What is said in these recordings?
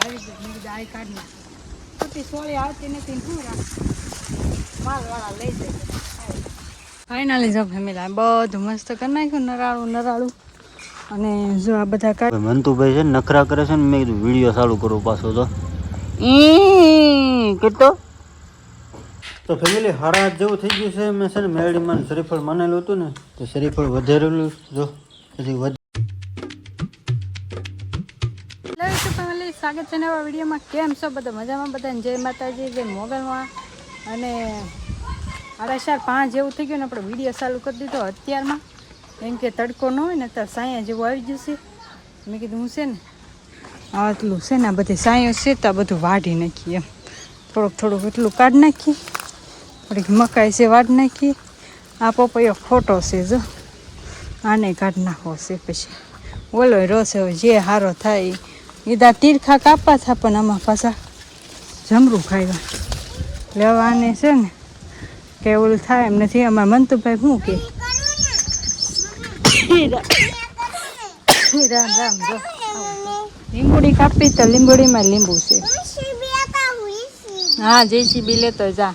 I card ના ખોટી સોળી આવતી નથી શું રાખ માલવાળા લઈ જાય. ફાઇનલી જો ફેમિલી બધું મસ્ત કરી નાખ્યું નરાળું અને જો આ બધા કાઢ મંતુભાઈ છે નખરા કરે છે ને મેં કીધું વિડીયો ચાલુ કરું પાછો તો કેટલો તો ફેમિલી હારા જેવું થઈ ગયું છે. મેં છે ને મેરડીમાં શરીફળ માનેલું હતું ને તો શરીફળ વધેરેલું જો પછી સ્વાગત છે નવા વિડીયોમાં. કેમ છો બધા મજામાં? બધાને જય માતાજી, જય મોગલમાં. અને 4:30 જેવું થઈ ગયું ને આપણે વિડીયો ચાલુ કરી દીધો અત્યારમાં, એમ કે તડકો ન હોય ને ત્યારે સાયા જેવું આવી જશે. મેં કીધું હું છે ને આટલું છે ને આ બધી સાયો છે તો બધું વાઢી નાખીએ એમ થોડુંક એટલું કાઢી નાખીએ. થોડીક મકાઈ છે વાઢી નાખીએ. આ પપૈયો ખોટો છે જો આને કાઢી નાખવો છે. પછી ઓલો રસ હવે જે સારો થાય ઈદા તીરખા કાપવા થા પણ આમાં પાછા જમરૂ ખાવ્યા લેવાને છે ને કે ઓલું થાય એમ નથી. અમારા મંતુભાઈ શું કે રામ રામ જો લીંબુડી કાપી તો લીંબુડીમાં લીંબુ છે. હા JCB લેતો જા.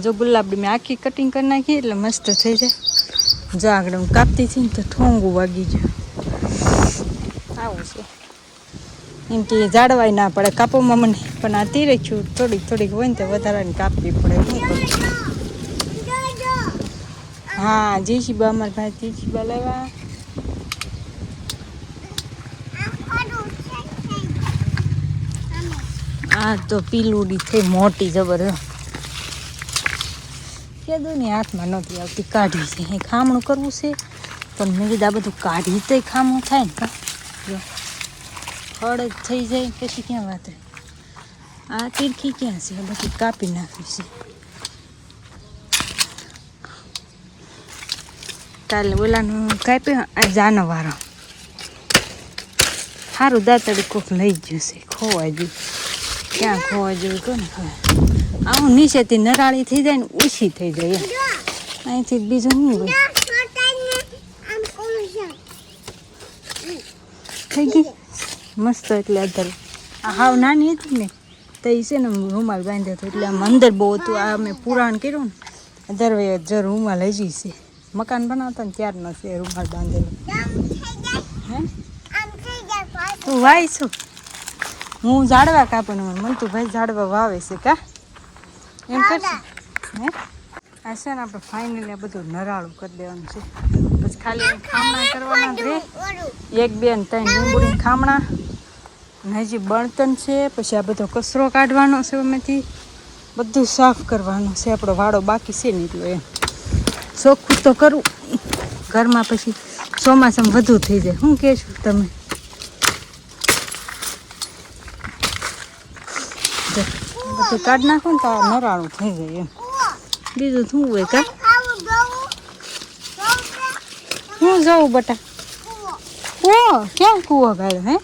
જો ગુલાબડી મેં આખી કટિંગ કરી નાખી એટલે મસ્ત થઈ જાય. જો આગળ હું કાપતી હતી ને તો ઠોંગું વાગી ગયું. આવું છે એમ કે જાડવાય ના પડે કાપવામાં મને, પણ આ તીરખ્યું થોડીક હોય ને તો વધારાની કાપવી પડે. શું કરું? હા JCB અમારા ભાઈ JCB લેવા. આ તો પીલુડી થઈ મોટી જબરદસ્ત. કીધું ને હાથમાં નહોતી આવતી, કાઢી છે. એ ખામણું કરવું છે પણ મેં કીધું આ બધું કાઢી તો ખામણું થાય ને કા હળ થઈ જાય પછી ક્યાં વાત. આ તીરખી ક્યાં છે? બધી કાપી નાખી છે. કાલે ઓલાનું કાપ્યું આ જાનવારો સારું દાંતડી કોક લઈ ગયું છે. ખોવાઈ ગયું. ક્યાં ખોવા જેવું કહું ને હવે આવું નીચેથી નરાળી થઈ જાય ને ઓછી થઈ જાય અહીંથી બીજું શું હોય. થઈ ગઈ મસ્ત. એટલે અત્યારે આ હાવ નાની હતી ને તો એ છે ને રૂમાલ બાંધ્યો હતો એટલે આમ અંદર બહુ હતું. આ મેં પુરાણ કર્યું ને અત્યારે જ રૂમાલ હજી છે. મકાન બનાવતા ને ત્યારનો છે રૂમાલ બાંધેલો. હે તું વાય છું? હું ઝાડવા કાપું મંતુભાઈ ઝાડવા વાવે છે કા એમ કરશે હે. આ છે ને આપણે ફાઇનલી આ બધું નરાળું કરી દેવાનું છે. પછી ખાલી ખામણા કરવાના જ રહે. 1 2 ને 3 લીંબુડી ખામણા અને હજી બળતણ છે. પછી આ બધો કચરો કાઢવાનો છે. એમાંથી બધું સાફ કરવાનું છે. આપણો વાળો બાકી છે ને એટલો એમ ચોખ્ખું તો કરવું ઘરમાં. પછી ચોમાસામાં વધુ થઈ જાય. શું કહેશું તમે? બધું કાઢ નાખો ને તો નરાળું થઈ જાય એમ. બીજું શું હોય કા? હું જવું બટા? કૂવો ક્યાં કૂવો ગાળ્યો હે?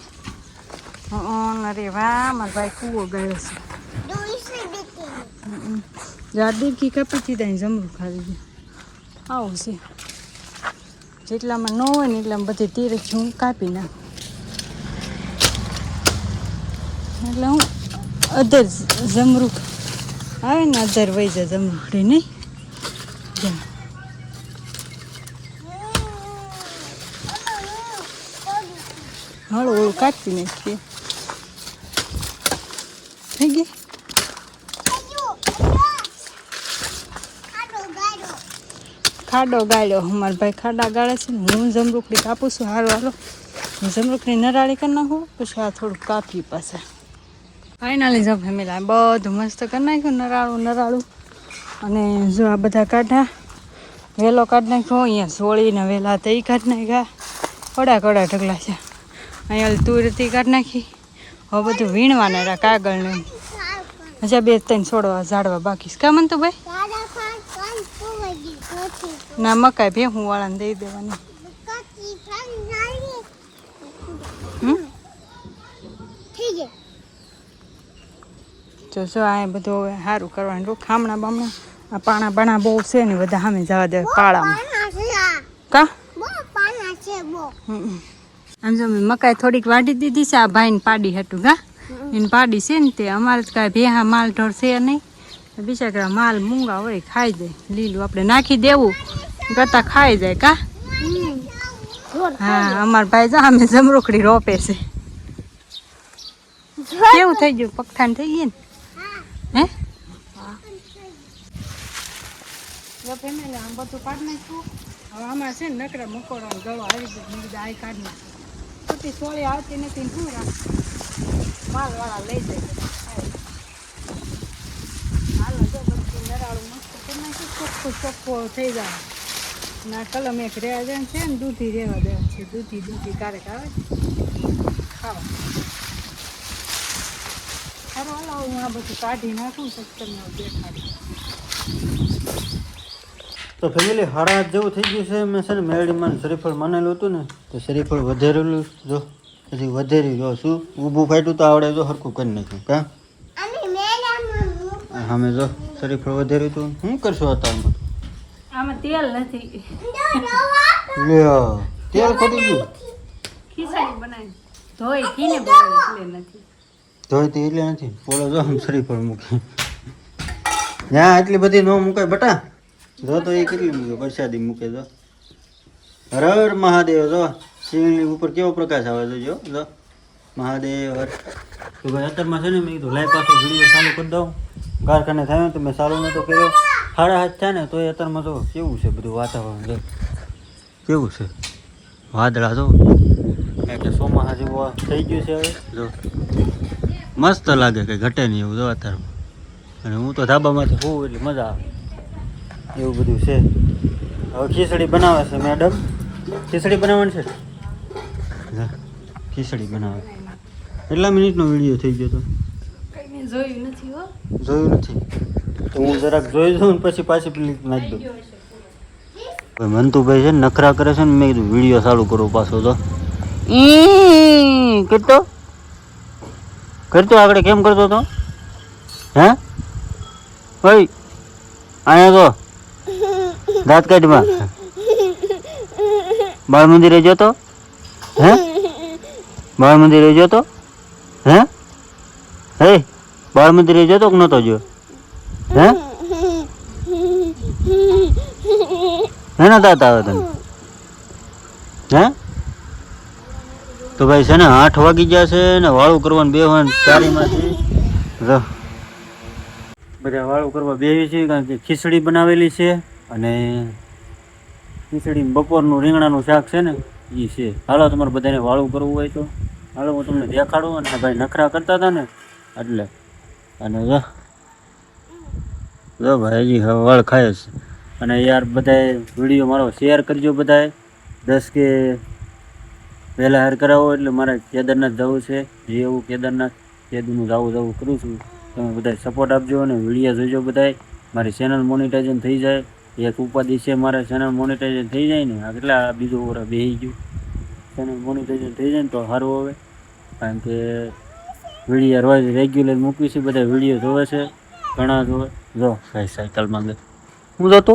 અરે વાહ મારા ભાઈ કૂવો ગાળ્યો છે. જાડીકી કાપી દીધા ને જમરૂ ખાવી ગયા. આવું છે. જેટલામાં ન હોય ને એટલામાં બધી તીરથી હું કાપી નાખું. એટલે હું અધર જમરૂ આવે ને અધર વહી જાય જમરૂખડી નહીં. હળવું કાપી નાખીએ. થઈ ગઈ. ખાડો ગાળ્યો અમારા ભાઈ ખાડા ગાળે છે ને હું જમરૂખડી કાપું છું. હાલો જમરૂખડી નરાળી કરી નાખું પછી આ થોડુંક કાપી પાછા. ફાઇનલી જો ફેમિલી બધું મસ્ત કરી નાખ્યું નરાળું. અને જો આ બધા કાઢા વેલો કાઢી નાખ્યો. અહીંયા સોળીને વેલા તો એ કાઢી નાખ્યા. કડા ઢગલા છે. અહીંયા તુરતી કાઢી નાખી. હવે બધું વીણવાના રહ્યા કાગળને. હજા 2 3 છોડવા ઝાડવા બાકી છે કા મન તો ભાઈ? ના મકાઈ ભેહું વાળાને દઈ દેવાની. જો આ બધું હવે સારું કરવાનું. ખામણા બામણા આ પાણા બાણા બહુ છે ને બધા સામે જવા દે પાળામાં કા. આમ જો મેં મકાઈ થોડીક વાઢી દીધી છે આ ભાઈને પાડી હતું કા. એને પાડી છે ને તે અમારે જ કાંઈ ભેહા માલ ઢોર છે નહીં, બિચારા માલ મૂંગા હોય ખાઈ જાય, લીલું આપણે નાખી દેવું કરતા ખાઈ જાય કા. હા અમારા ભાઈ જા અમે જમરૂખડી રોપે છે. કેવું થઈ ગયું પગથાન થઈ ગઈ ને હે. ફેમિલી આમ બધું કાઢી નાખ્યું. હવે આમાં છે ને નકરા મકોડા ગળો આવી ગયો, બધા આ કાઢી નાખ્યું. ખોટી સોળી આવતી નથી ને શું રાખ માલવાળા લઈ જાય. હાલો જો બધું નરાળું મસ્ત કરી નાખ્યું, ચોખ્ખું ચોખ્ખું થઈ જાય. ના કલમ એક રહેવા દે છે ને દૂધી રહેવા દે છે, દૂધી ક્યારેક આવે ખાવા. સારું હાલો હું આ બધું કાઢી નાખું તો તમને દેખાડી. તો ફેમિલી 8:30 જેવું થઈ ગયું છે. મેં છે ને મેરડીમાં શ્રીફળ માનેલું હતું ને તો શ્રીફળ વધેરેલું જો, પછી વધેરી જો શું ઊભું ફાટ્યું તો આવડે જો હરખું કરી નાખ્યું કા. અમે જો શ્રીફળ વધેર્યું હતું. શું કરશો અત્યારમાં? આમાં તેલ નથી. તેલ ખોટી ગયું. ખીચડી બનાવી ધોઈ ઘીને બનાવી એટલે નથી. ધોઈતી એટલે નથી. પોલો જો આમ શ્રીફળ મૂકે ત્યાં એટલી બધી ન મૂકાય બટા. જો તો એ કેટલી મૂકે પ્રસાદી મૂકે જો. હર હર મહાદેવ જો શિવની ઉપર કેવો પ્રકાશ આવે છે જો જો મહાદેવ હર. તો ભાઈ અત્યારમાં છે ને મેં કીધું લાઈ પાછો વિડીયો ચાલુ કરી દઉં. કારખાને થયો તો મેં ચાલુ નહોતો કર્યો. 8:30 થાય ને તો એ અત્યારમાં જો કેવું છે બધું વાતાવરણ જો કેવું છે વાદળા જો કે ચોમાસા જેવું થઈ ગયું છે હવે જો. મસ્ત લાગે કે ઘટે નહીં એવું જો અત્યારમાં. અને હું તો ધાબામાંથી હોઉં એટલે મજા આવે એવું બધું છે. હવે ખીચડી બનાવે છે મેડમ. ખીચડી બનાવવાની છે. ખીચડી બનાવે. કેટલા મિનિટનો વિડીયો થઈ ગયો તો જોયું નથી હો. જોયું નથી તો હું જરાક જોઈ દઉં ને પછી પાછી પેલી નાખી દઉં. મંતુભાઈ છે ને નખરા કરે છે ને મેં કીધું વિડીયો ચાલુ કરું પાછો તો કરતો કરતો આગળ કેમ કરતો તો હે ભાઈ અહીંયા તો દાંત કાઢમાં બાળ મંદિરે જતો હે બાળ મંદિરે જતો હે હે બાળ મંદિરે જતો કે નતો જો હે ના દાંત આવે તને હે. તો ભાઈ છે ને 8 વાગી ગયા છે ને વાળું કરવાનું બેહવાનું ચારીમાંથી બધા વાળું કરવા બેસી છે કારણ કે ખીચડી બનાવેલી છે અને ખીચડી બપોરનું રીંગણાનું શાક છે ને એ છે. હાલો તમારે બધાને વાળું કરવું હોય તો હાલો હું તમને દેખાડું. અને ભાઈ નખરા કરતા હતા ને એટલે અને જો ભાઈ હજી વાળ ખાય છે. અને યાર બધાએ વિડીયો મારો શેર કરજો બધાએ. 10 કે વહેલા હાર કરાવો એટલે મારે કેદારનાથ જવું છે. જે એવું કેદારનાથ કેદુનું જવું કરું છું. તમે બધાએ સપોર્ટ આપજો અને વિડીયો જોજો બધાએ. મારી ચેનલ મોનિટાઇઝેશન થઈ જાય. એક ઉપાધિ છે મારે ચેનલ મોનિટાઇઝેશન થઈ જાય ને આ કેટલા બીજું ઓરા બેસી ગયું. ચેનલ મોનિટાઇઝેશન થઈ જાય ને તો સારું હવે કારણ કે વિડીયો રોજ રેગ્યુલર મૂકવી છે. બધા વિડીયો જોવે છે ઘણા જોવે. જો ભાઈ સાયકલ માંગે હું જતો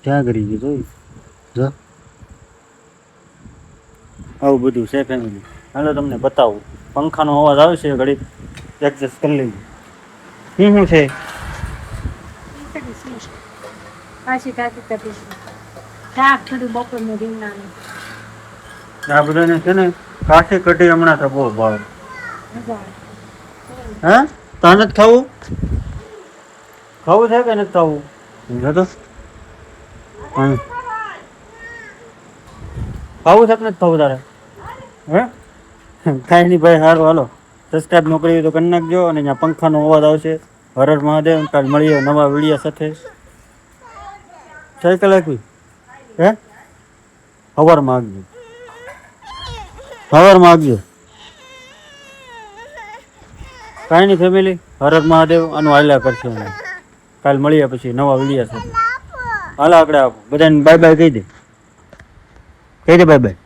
ક્યાં કરી ગયું જોઈ જો આવું બધું છે ફેમિલી. હાલો તમને બતાવું. પંખાનો અવાજ આવે છે ઘડી એડજસ્ટ કરી લેજો. શું છે પાછી કાકી કરીશું શાક થોડું બપોરનું રીંગણાનું. આ બધાને છે ને કાઠી કઢી હમણાં તો બહુ ભાવ. મજા આવે. હે તાને જ ખાવું ખાવું છે કે નથી ખાવું તો ખાવું છે કે નથી ખાવું તારે હે કાંઈ નહીં ભાઈ. સારું હાલો સબસ્ક્રાઈબ ન કરી તો કરી નાખજો. અને અહીંયા પંખાનો અવાજ આવશે. હર હર મહાદેવ. કાલ મળીએ નવા વિડીયો સાથે. સાયકલ આપી હે સવારમાં આગજો સવારમાં આગજો. કાંઈ નહીં ફેમિલી. હર હર મહાદેવ. આનું હાલ્યા કરશે અમે. કાલ મળીએ પછી નવા વિડીયો સાથે. હાલો આગળ બધાને બાય બાય કહી દે બાય બાય.